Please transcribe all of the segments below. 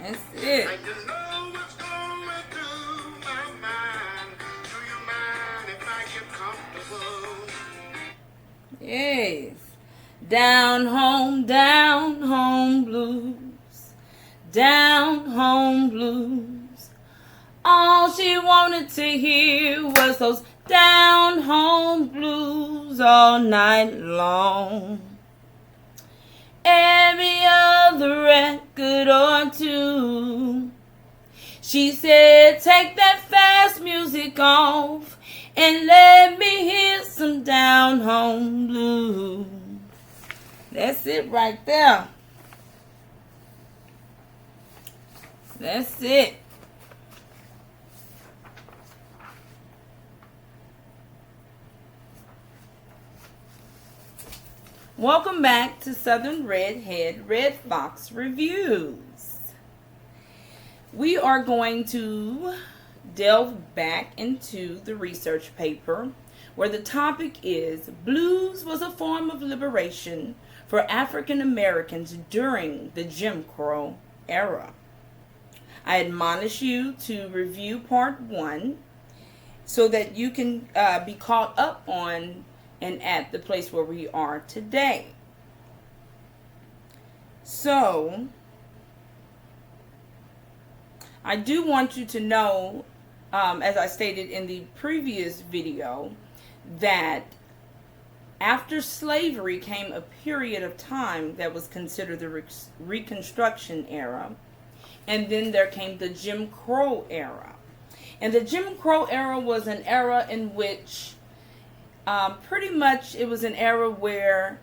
That's it. I just know what's going through my mind. Do you mind if I get comfortable? Yes. Down home blues. Down home blues. All she wanted to hear was those down home blues all night long. Every other record or two, she said, take that fast music off and let me hear some down home blues. That's it right there. That's it. Welcome back to Southern Redhead Red Fox Reviews. We are going to delve back into the research paper where the topic is blues was a form of liberation for African Americans during the Jim Crow era. I admonish you to review part 1 so that you can be caught up on and at the place where we are today. So, I do want you to know, as I stated in the previous video, that after slavery came a period of time that was considered the Reconstruction era, and then there came the Jim Crow era. And the Jim Crow era was an era in which pretty much it was an era where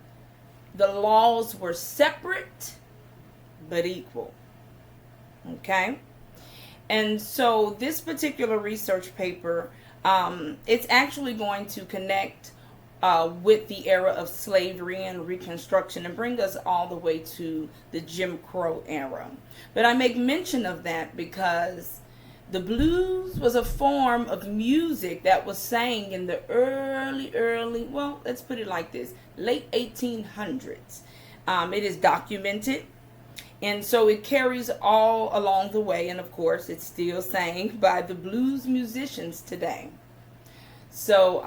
the laws were separate but equal. Okay? And so this particular research paper, it's actually going to connect with the era of slavery and Reconstruction and bring us all the way to the Jim Crow era. But I make mention of that because the blues was a form of music that was sang in the early, well, let's put it like this, late 1800s. It is documented, and so it carries all along the way, and of course, it's still sang by the blues musicians today. So,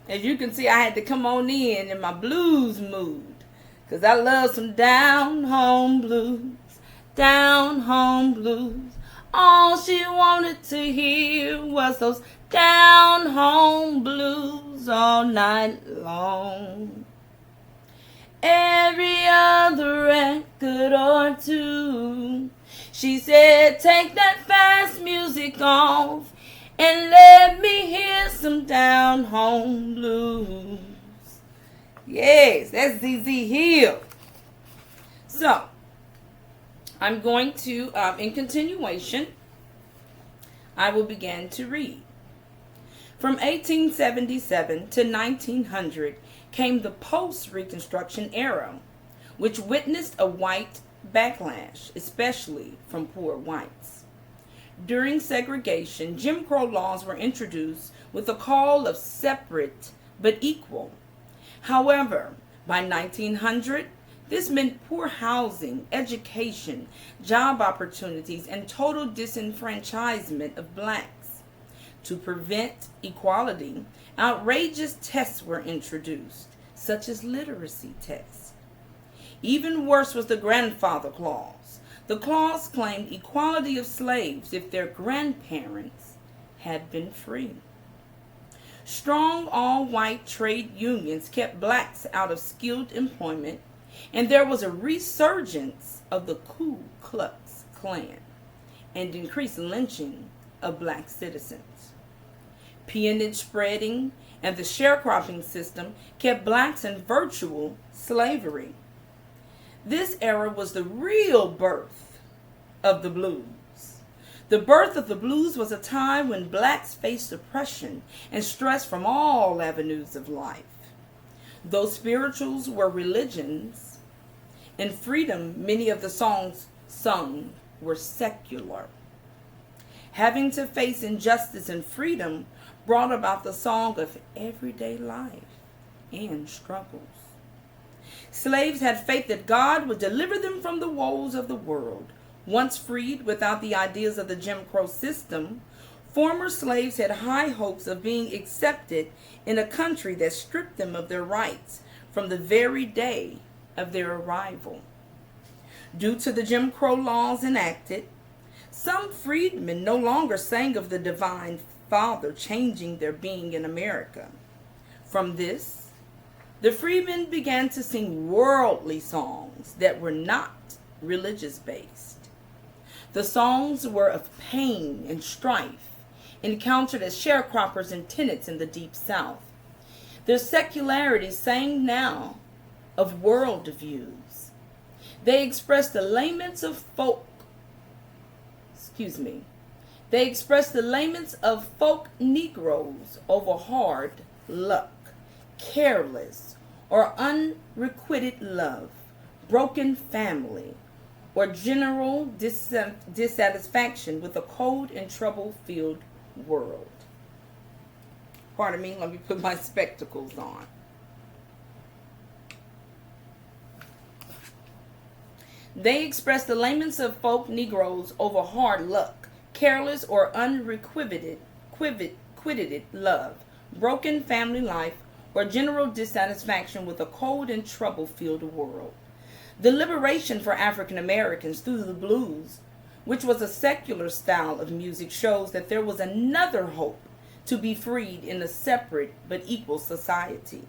as you can see, I had to come on in my blues mood, because I love some down home blues, down home blues. All she wanted to hear was those down home blues all night long. Every other record or two, she said, take that fast music off and let me hear some down home blues. Yes, that's ZZ Hill. So, I'm going to, in continuation, I will begin to read. From 1877 to 1900 came the post-Reconstruction era, which witnessed a white backlash, especially from poor whites. During segregation, Jim Crow laws were introduced with a call of separate but equal. However, by 1900, this meant poor housing, education, job opportunities, and total disenfranchisement of blacks. To prevent equality, outrageous tests were introduced, such as literacy tests. Even worse was the grandfather clause. The clause claimed equality of slaves if their grandparents had been free. Strong all-white trade unions kept blacks out of skilled employment, and there was a resurgence of the Ku Klux Klan and increased lynching of black citizens. Peonage spreading and the sharecropping system kept blacks in virtual slavery. This era was the real birth of the blues. The birth of the blues was a time when blacks faced oppression and stress from all avenues of life. Though spirituals were religions, in freedom, many of the songs sung were secular. Having to face injustice and freedom brought about the song of everyday life and struggles. Slaves had faith that God would deliver them from the woes of the world, Once freed without the ideas of the Jim Crow system, former slaves had high hopes of being accepted in a country that stripped them of their rights from the very day of their arrival. Due to the Jim Crow laws enacted, some freedmen no longer sang of the divine Father changing their being in America. From this, the freedmen began to sing worldly songs that were not religious based. The songs were of pain and strife, encountered as sharecroppers and tenants in the Deep South. Their secularity sang now of world views. They expressed the laments of folk Negroes over hard luck, careless or unrequited love, broken family, or general dissatisfaction with a cold and trouble-filled world. Pardon me, let me put my spectacles on. They express the laments of folk Negroes over hard luck, careless or unrequited love, broken family life, or general dissatisfaction with a cold and trouble-filled world. The liberation for African Americans through the blues, which was a secular style of music, shows that there was another hope to be freed in a separate but equal society.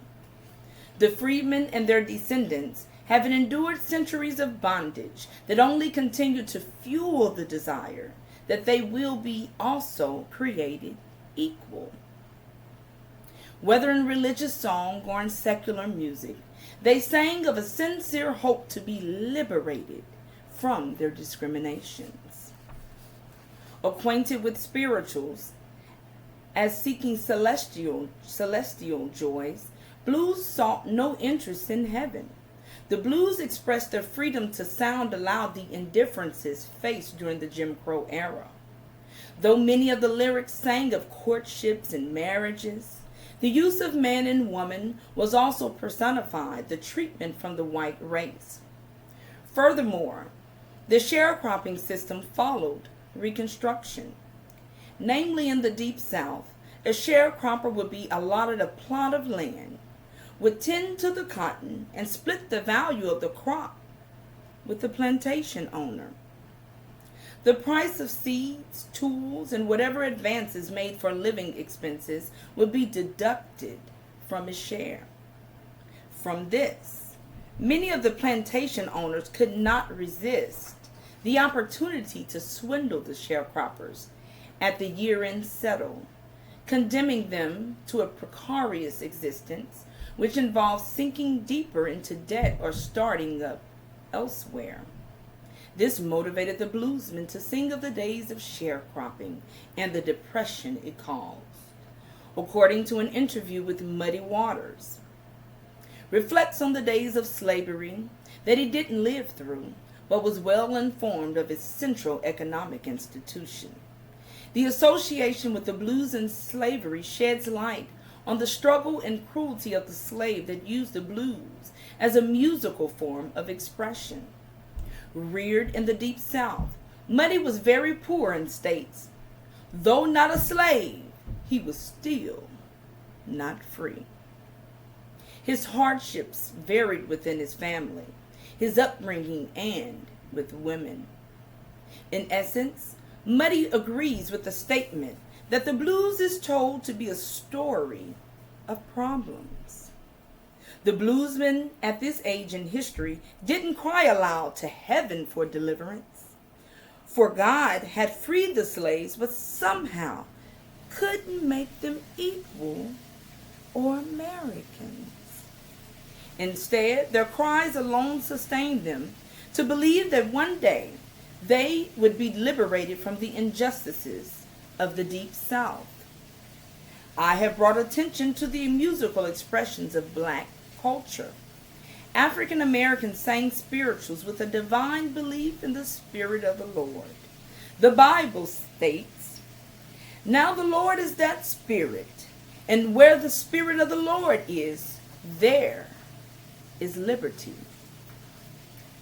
The freedmen and their descendants have endured centuries of bondage that only continue to fuel the desire that they will be also created equal. Whether in religious song or in secular music, they sang of a sincere hope to be liberated from their discriminations. Acquainted with spirituals as seeking celestial joys, blues sought no interest in heaven. The blues expressed their freedom to sound aloud the indifferences faced during the Jim Crow era. Though many of the lyrics sang of courtships and marriages, the use of man and woman was also personified the treatment from the white race. Furthermore, the sharecropping system followed Reconstruction. Namely, in the Deep South, a sharecropper would be allotted a plot of land, would tend to the cotton, and split the value of the crop with the plantation owner. The price of seeds, tools, and whatever advances made for living expenses would be deducted from his share. From this, many of the plantation owners could not resist the opportunity to swindle the sharecroppers at the year-end settle, condemning them to a precarious existence which involved sinking deeper into debt or starting up elsewhere. This motivated the bluesmen to sing of the days of sharecropping and the depression it caused. According to an interview with Muddy Waters, reflects on the days of slavery that he didn't live through, but was well informed of its central economic institution. The association with the blues and slavery sheds light on the struggle and cruelty of the slave that used the blues as a musical form of expression. Reared in the Deep South, Muddy was very poor and states, though not a slave, he was still not free. His hardships varied within his family, his upbringing, and with women. In essence, Muddy agrees with the statement that the blues is told to be a story of problems. The bluesmen at this age in history didn't cry aloud to heaven for deliverance, for God had freed the slaves, but somehow couldn't make them equal or Americans. Instead, their cries alone sustained them to believe that one day they would be liberated from the injustices of the Deep South. I have brought attention to the musical expressions of black culture. African Americans sang spirituals with a divine belief in the Spirit of the Lord. The Bible states, "Now the Lord is that Spirit, and where the Spirit of the Lord is, there is liberty."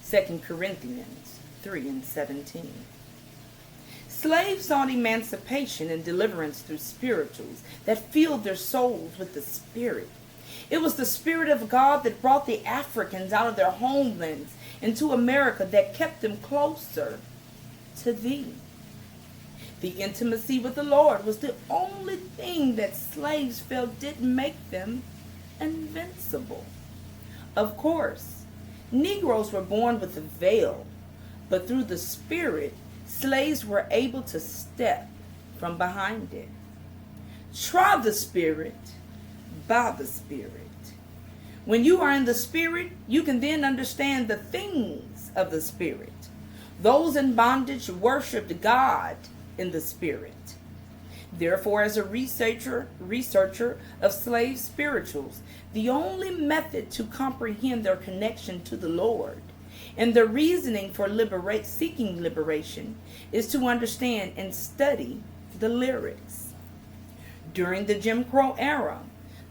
2 Corinthians 3 and 17. Slaves sought emancipation and deliverance through spirituals that filled their souls with the Spirit. It was the Spirit of God that brought the Africans out of their homelands into America that kept them closer to Thee. The intimacy with the Lord was the only thing that slaves felt didn't make them invincible. Of course, Negroes were born with a veil, but through the Spirit, slaves were able to step from behind it. Try the Spirit by the Spirit. When you are in the Spirit, you can then understand the things of the Spirit. Those in bondage worshiped God in the Spirit. Therefore, as a researcher of slave spirituals, the only method to comprehend their connection to the Lord and their reasoning for seeking liberation is to understand and study the lyrics. During the Jim Crow era,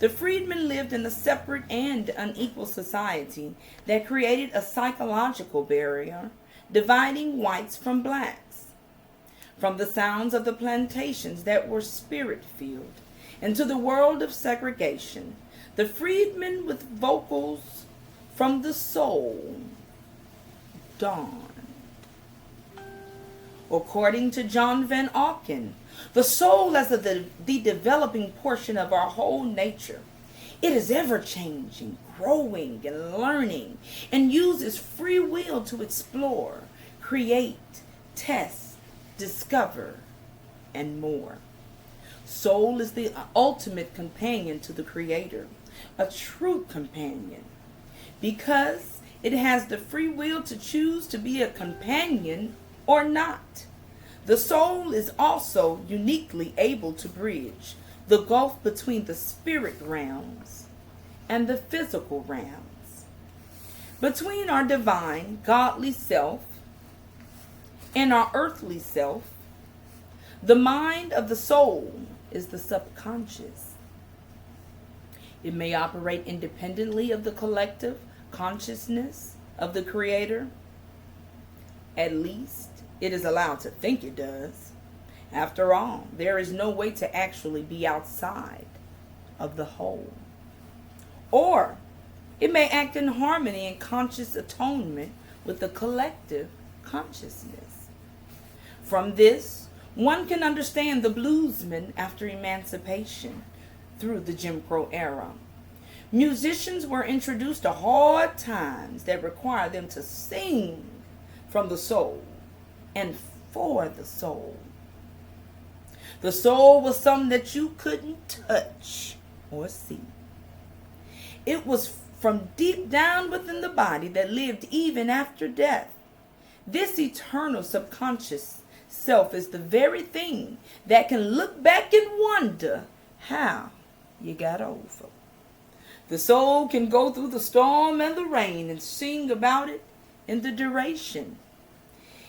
the freedmen lived in a separate and unequal society that created a psychological barrier dividing whites from blacks. From the sounds of the plantations that were spirit-filled into the world of segregation, the freedmen with vocals from the soul dawned. According to John Van Auken, the soul as the developing portion of our whole nature. It is ever-changing, growing, and learning, and uses free will to explore, create, test, discover, and more. Soul is the ultimate companion to the Creator, a true companion, because it has the free will to choose to be a companion or not. The soul is also uniquely able to bridge the gulf between the spirit realms and the physical realms, between our divine, godly self and our earthly self. The mind of the soul is the subconscious. It may operate independently of the collective consciousness of the Creator. At least, it is allowed to think it does. After all, there is no way to actually be outside of the whole. Or it may act in harmony and conscious atonement with the collective consciousness. From this, one can understand the bluesmen after emancipation through the Jim Crow era. Musicians were introduced to hard times that require them to sing from the soul and for the soul. The soul was something that you couldn't touch or see. It was from deep down within the body that lived even after death. This eternal subconscious self is the very thing that can look back and wonder how you got over. The soul can go through the storm and the rain and sing about it in the duration.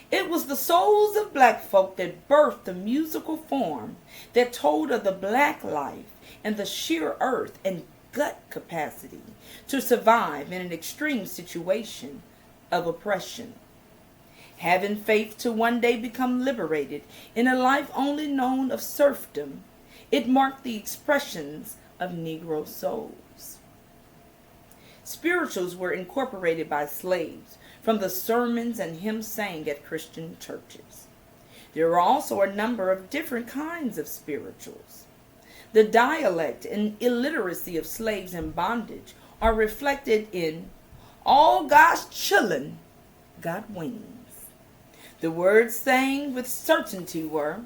It was the souls of black folk that birthed the musical form that told of the black life and the sheer earth and gut capacity to survive in an extreme situation of oppression. Having faith to one day become liberated in a life only known of serfdom, it marked the expressions of Negro souls. Spirituals were incorporated by slaves from the sermons and hymns sang at Christian churches. There are also a number of different kinds of spirituals. The dialect and illiteracy of slaves in bondage are reflected in "All God's chillin' got wings." The words sang with certainty were,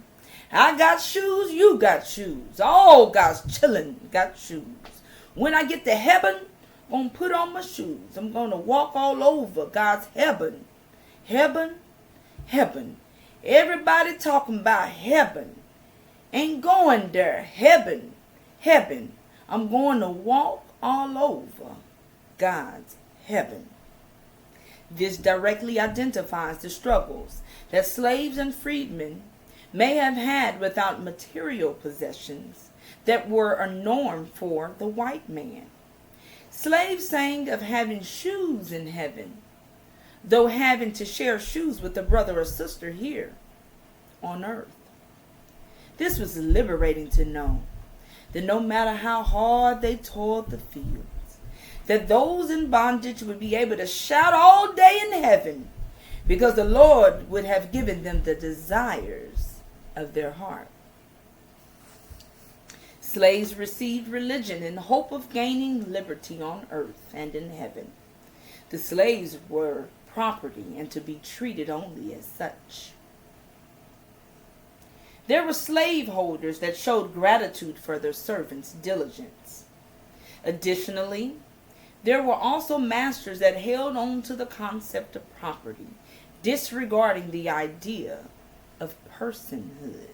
"I got shoes, you got shoes. All God's chillin' got shoes. When I get to heaven, I'm gonna put on my shoes. I'm gonna walk all over God's heaven. Heaven, heaven. Everybody talking about heaven. Ain't going there. Heaven, heaven. I'm going to walk all over God's heaven." This directly identifies the struggles that slaves and freedmen may have had without material possessions that were a norm for the white man. Slaves sang of having shoes in heaven, though having to share shoes with a brother or sister here on earth. This was liberating to know that no matter how hard they toiled the fields, that those in bondage would be able to shout all day in heaven because the Lord would have given them the desires of their heart. Slaves received religion in hope of gaining liberty on earth and in heaven. The slaves were property and to be treated only as such. There were slaveholders that showed gratitude for their servants' diligence. Additionally, there were also masters that held on to the concept of property, disregarding the idea of personhood.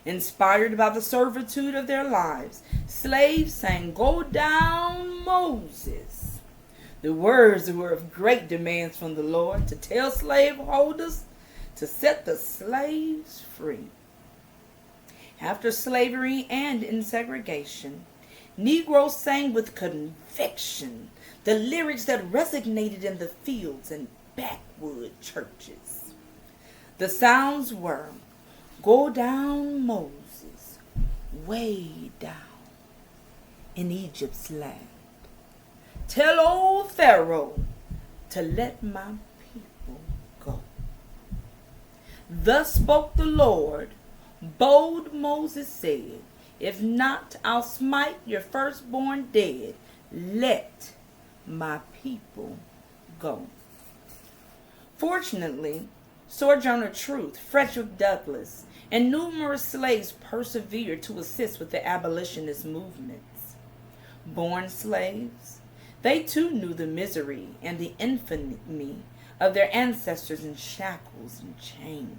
Inspired by the servitude of their lives, slaves sang, "Go down, Moses." The words were of great demands from the Lord to tell slaveholders to set the slaves free. After slavery and in segregation, Negroes sang with conviction the lyrics that resonated in the fields and backwood churches. The sounds were, "Go down, Moses, way down in Egypt's land. Tell old Pharaoh to let my people go. Thus spoke the Lord, bold Moses said, if not, I'll smite your firstborn dead. Let my people go." Fortunately, Sojourner Truth, Frederick Douglass, and numerous slaves persevered to assist with the abolitionist movements. Born slaves, they too knew the misery and the infamy of their ancestors in shackles and chains.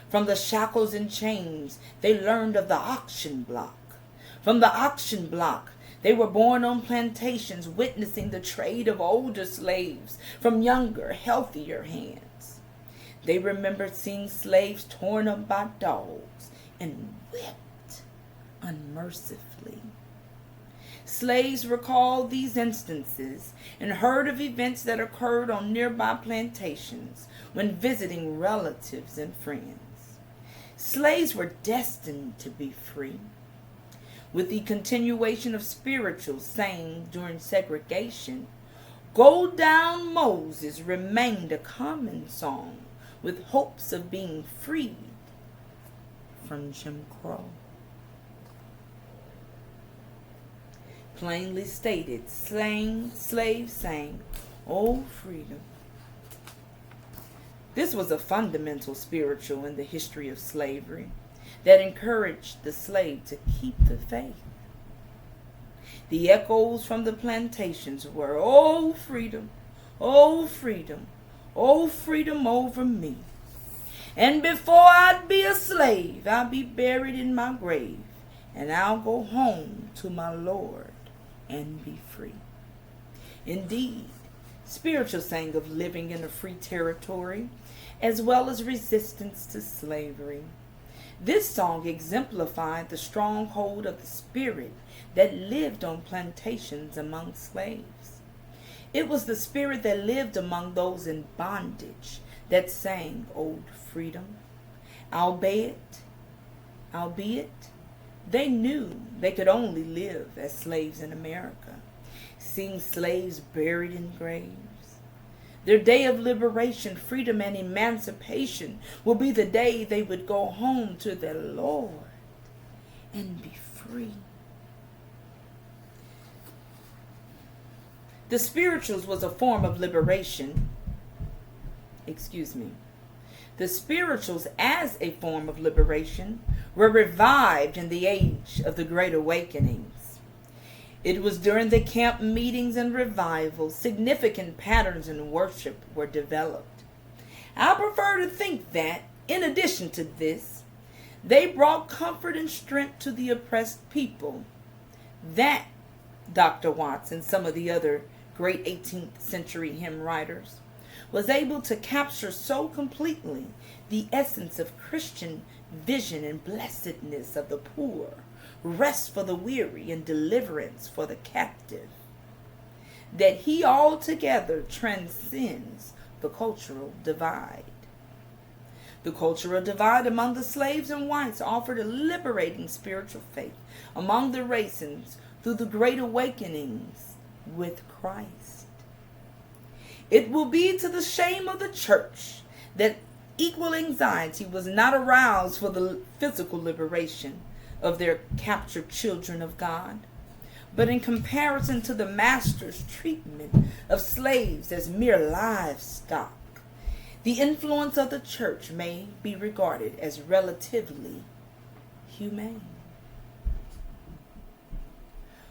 From the shackles and chains, they learned of the auction block. From the auction block, they were born on plantations, witnessing the trade of older slaves from younger, healthier hands. They remembered seeing slaves torn up by dogs and whipped unmercifully. Slaves recalled these instances and heard of events that occurred on nearby plantations when visiting relatives and friends. Slaves were destined to be free. With the continuation of spirituals sang during segregation, "Go Down, Moses" remained a common song with hopes of being freed from Jim Crow. Plainly stated, slaves sang, "Oh, freedom." This was a fundamental spiritual in the history of slavery that encouraged the slave to keep the faith. The echoes from the plantations were, "Oh, freedom, oh, freedom, oh, freedom over me. And before I'd be a slave, I'll be buried in my grave, and I'll go home to my Lord and be free." Indeed, spiritual sang of living in a free territory, as well as resistance to slavery. This song exemplified the stronghold of the spirit that lived on plantations among slaves. It was the spirit that lived among those in bondage that sang "Old Freedom." Albeit, they knew they could only live as slaves in America, seeing slaves buried in graves. Their day of liberation, freedom, and emancipation will be the day they would go home to their Lord and be free. The spirituals was a form of liberation. The spirituals as a form of liberation were revived in the age of the Great Awakenings. It was during the camp meetings and revivals significant patterns in worship were developed. I prefer to think that, in addition to this, they brought comfort and strength to the oppressed people. That Dr. Watts and some of the other great 18th century hymn writers was able to capture so completely the essence of Christian vision and blessedness of the poor, rest for the weary, and deliverance for the captive. that he altogether transcends the cultural divide. The cultural divide among the slaves and whites offered a liberating spiritual faith among the races through the great awakenings with Christ. It will be to the shame of the church that equal anxiety was not aroused for the physical liberation of their captured children of God, but in comparison to the master's treatment of slaves as mere livestock, the influence of the church may be regarded as relatively humane.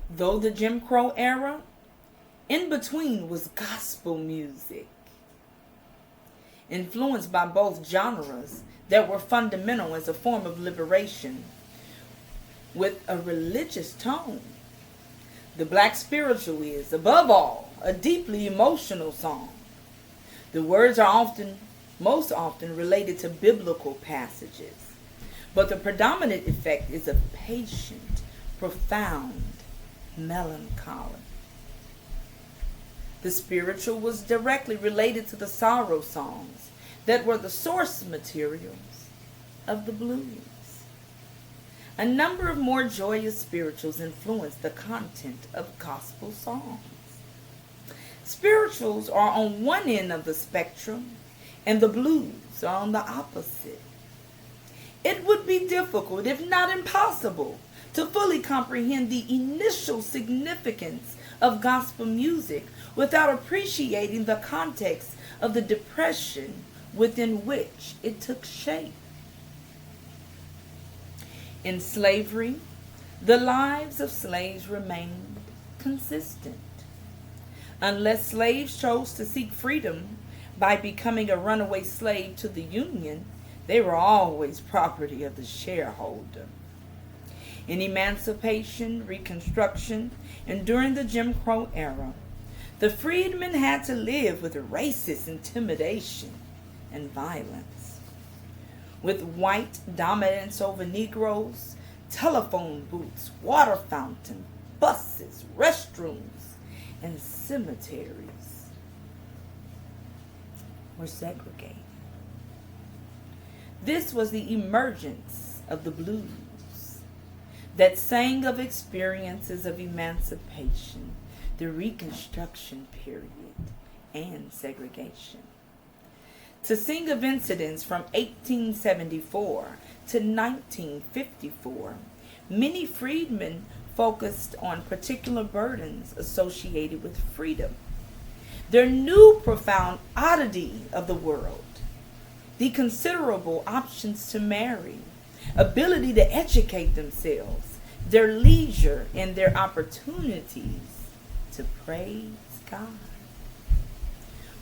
Though the Jim Crow era, in between was gospel music, influenced by both genres that were fundamental as a form of liberation with a religious tone. The black spiritual is, above all, a deeply emotional song. The words are most often related to biblical passages, but the predominant effect is of patient, profound melancholy. The spiritual was directly related to the sorrow songs that were the source materials of the blues. A number of more joyous spirituals influenced the content of gospel songs. Spirituals are on one end of the spectrum, and the blues are on the opposite. It would be difficult, if not impossible, to fully comprehend the initial significance of gospel music without appreciating the context of the depression within which it took shape. In slavery, the lives of slaves remained consistent. Unless slaves chose to seek freedom by becoming a runaway slave to the Union, they were always property of the shareholder. In Emancipation, Reconstruction, and during the Jim Crow era, the freedmen had to live with racist intimidation and violence. With white dominance over Negroes, telephone booths, water fountains, buses, restrooms, and cemeteries were segregated. This was the emergence of the blues that sang of experiences of emancipation, the Reconstruction period, and segregation. To sing of incidents from 1874 to 1954, many freedmen focused on particular burdens associated with freedom. Their new profound oddity of the world, the considerable options to marry, ability to educate themselves, their leisure, and their opportunities to praise God.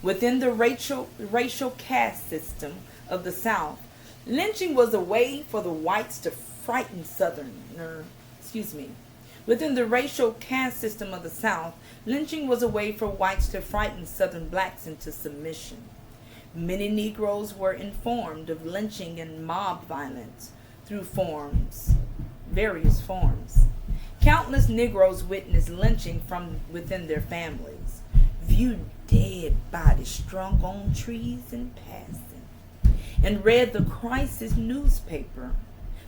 Within the racial caste system of the South, lynching was a way for the whites to frighten Within the racial caste system of the South, lynching was a way for whites to frighten Southern blacks into submission. Many Negroes were informed of lynching and mob violence through various forms. Countless Negroes witnessed lynching from within their families, viewed dead bodies strung on trees in passing, and read the Crisis newspaper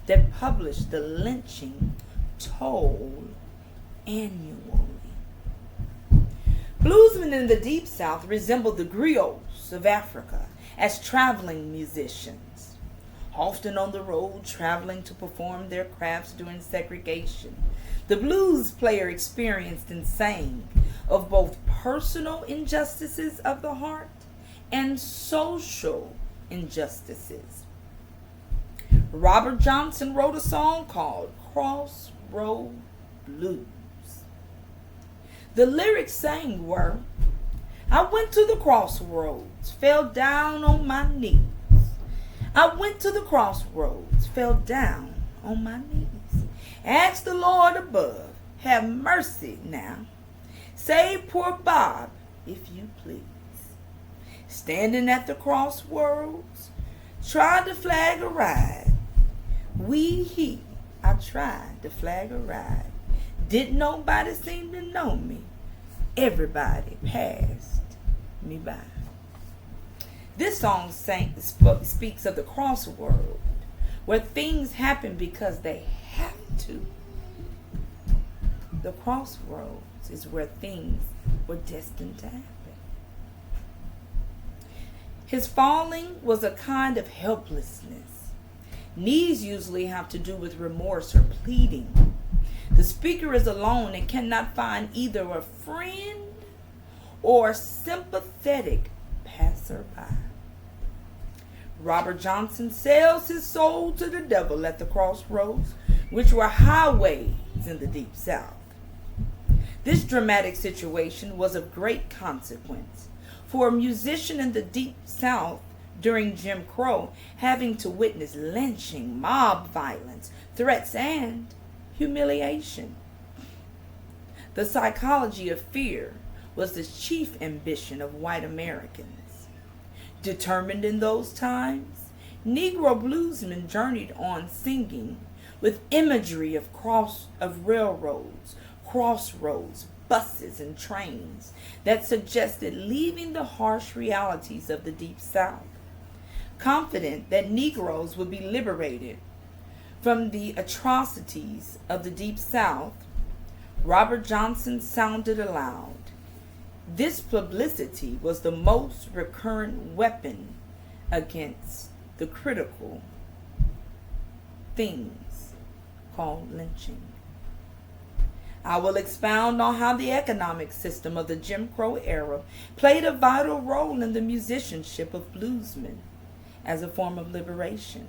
that published the lynching toll annually. Bluesmen in the Deep South resembled the griots of Africa as traveling musicians, often on the road traveling to perform their crafts during segregation. The blues player experienced and sang of both personal injustices of the heart and social injustices. Robert Johnson wrote a song called Crossroad Blues. The lyrics sang were, I went to the crossroads, fell down on my knees. I went to the crossroads, fell down on my knees. Asked the Lord above, have mercy now. Save poor Bob, if you please. Standing at the crossroads, tried to flag a ride. I tried to flag a ride. Didn't nobody seem to know me. everybody passed me by. This song speaks of the crossroad, where things happen because they have to. The crossroads is where things were destined to happen. His falling was a kind of helplessness. Knees usually have to do with remorse or pleading. The speaker is alone and cannot find either a friend or sympathetic passerby. Robert Johnson sells his soul to the devil at the crossroads, which were highways in the Deep South. This dramatic situation was of great consequence for a musician in the Deep South during Jim Crow, having to witness lynching, mob violence, threats, and humiliation. The psychology of fear was the chief ambition of white Americans. Determined in those times, Negro bluesmen journeyed on singing with imagery of railroads, crossroads, buses, and trains that suggested leaving the harsh realities of the Deep South. Confident that Negroes would be liberated from the atrocities of the Deep South, Robert Johnson sounded aloud. This publicity was the most recurrent weapon against the critical things called lynching. I will expound on how the economic system of the Jim Crow era played a vital role in the musicianship of bluesmen as a form of liberation.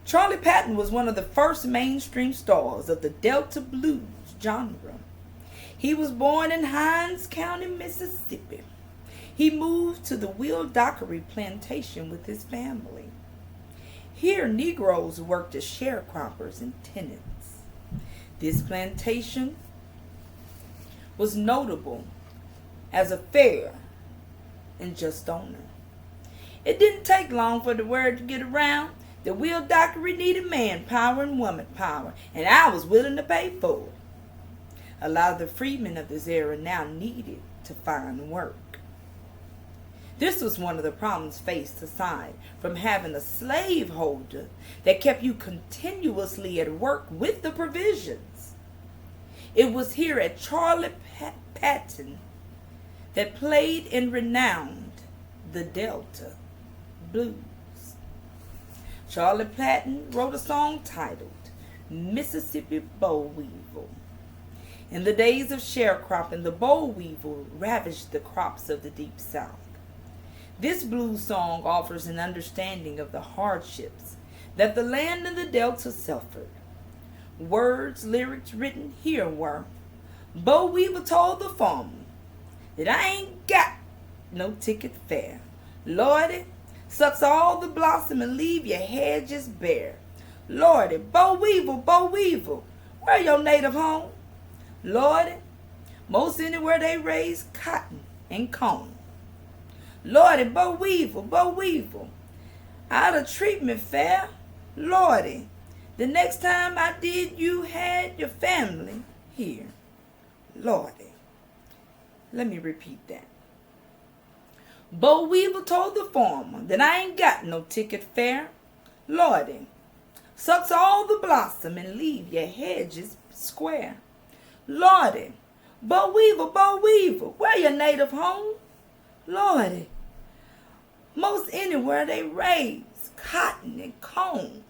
Charlie Patton was one of the first mainstream stars of the Delta blues genre. He was born in Hinds County, Mississippi. He moved to the Will Dockery plantation with his family. Here, Negroes worked as sharecroppers and tenants. This plantation was notable as a fair and just owner. It didn't take long for the word to get around that Will Dockery needed manpower and woman power, and I was willing to pay for it. A lot of the freedmen of this era now needed to find work. This was one of the problems faced aside from having a slaveholder that kept you continuously at work with the provisions. It was here at Charlie Patton that played and renowned the Delta blues. Charlie Patton wrote a song titled Mississippi Boll Weevil. In the days of sharecropping, the boll weevil ravaged the crops of the Deep South. This blues song offers an understanding of the hardships that the land in the Delta suffered. Lyrics written here were, Boll Weevil told the farmer that I ain't got no ticket fare. Lordy, sucks all the blossom and leave your hedges bare. Lordy, Boll Weevil, where your native home? Lordy, most anywhere they raise cotton and corn. Lordy, Boll Weevil, out of treatment fair. Lordy, the next time I did, you had your family here. Lordy. Let me repeat that. Boll Weevil told the farmer that I ain't got no ticket fare. Lordy, sucks all the blossom and leave your hedges square. Lordy, Boll Weevil, where your native home? Lordy, most anywhere they raise cotton and corn.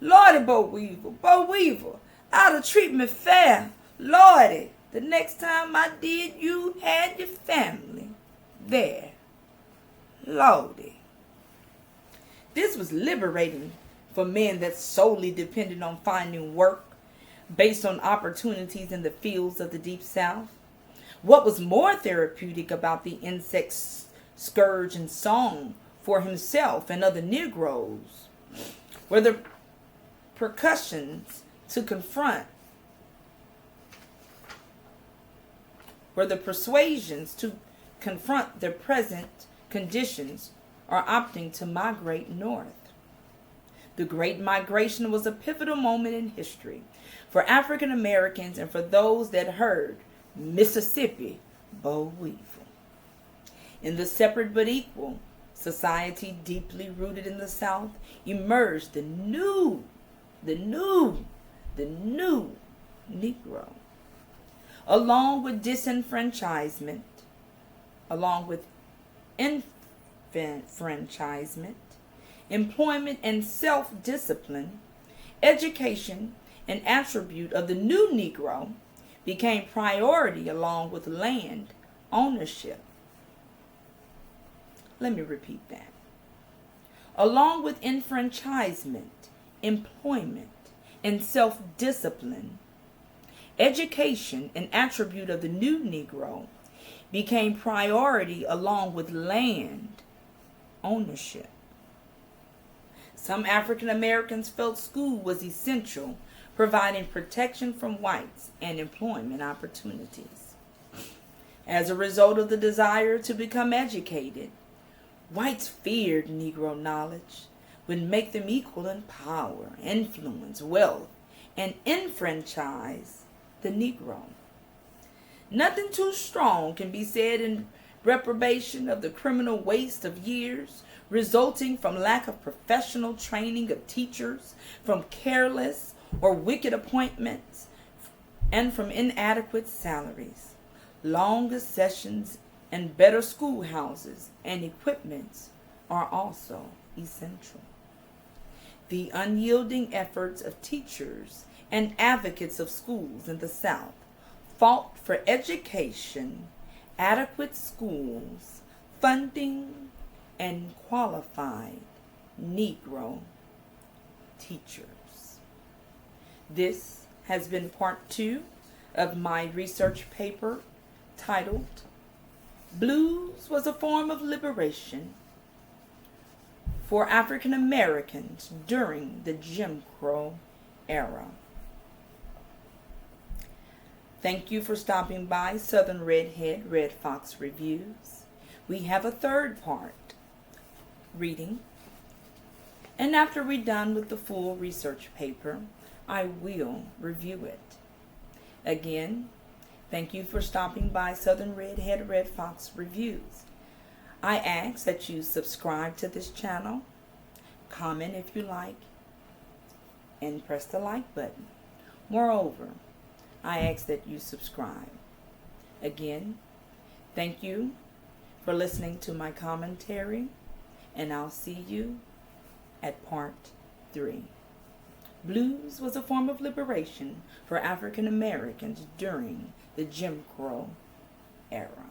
Lordy, Boll Weevil, out of treatment fair. Lordy, the next time I did, you had your family there. Lordy. This was liberating for men that solely depended on finding work based on opportunities in the fields of the Deep South. What was more therapeutic about the insect scourge and song for himself and other Negroes were the percussions to confront, were the persuasions to confront their present conditions or opting to migrate north. The Great Migration was a pivotal moment in history for African Americans and for those that heard Mississippi boll weevil. In the separate but equal society deeply rooted in the South emerged the new Negro, along with disenfranchisement, along with enfranchisement, employment and self-discipline. Education, an attribute of the new Negro, became priority along with land ownership. Let me repeat that. Along with enfranchisement, employment, and self-discipline, education, an attribute of the new Negro, became priority along with land ownership. Some African Americans felt school was essential, providing protection from whites and employment opportunities. As a result of the desire to become educated, whites feared Negro knowledge would make them equal in power, influence, wealth, and enfranchise the Negro. Nothing too strong can be said in reprobation of the criminal waste of years resulting from lack of professional training of teachers, from careless or wicked appointments, and from inadequate salaries. Longer sessions and better schoolhouses and equipments are also essential. The unyielding efforts of teachers and advocates of schools in the South fought for education, adequate schools, funding, and qualified Negro teachers. This has been part 2 of my research paper titled Blues Was a Form of Liberation for African Americans During the Jim Crow Era. Thank you for stopping by Southern Redhead Red Fox Reviews. We have a third part reading, and after we're done with the full research paper, I will review it. Again, thank you for stopping by Southern Redhead Red Fox Reviews. I ask that you subscribe to this channel, comment if you like, and press the like button. Moreover, I ask that you subscribe. Again, thank you for listening to my commentary, and I'll see you at part 3. Blues was a form of liberation for African Americans during the Jim Crow era.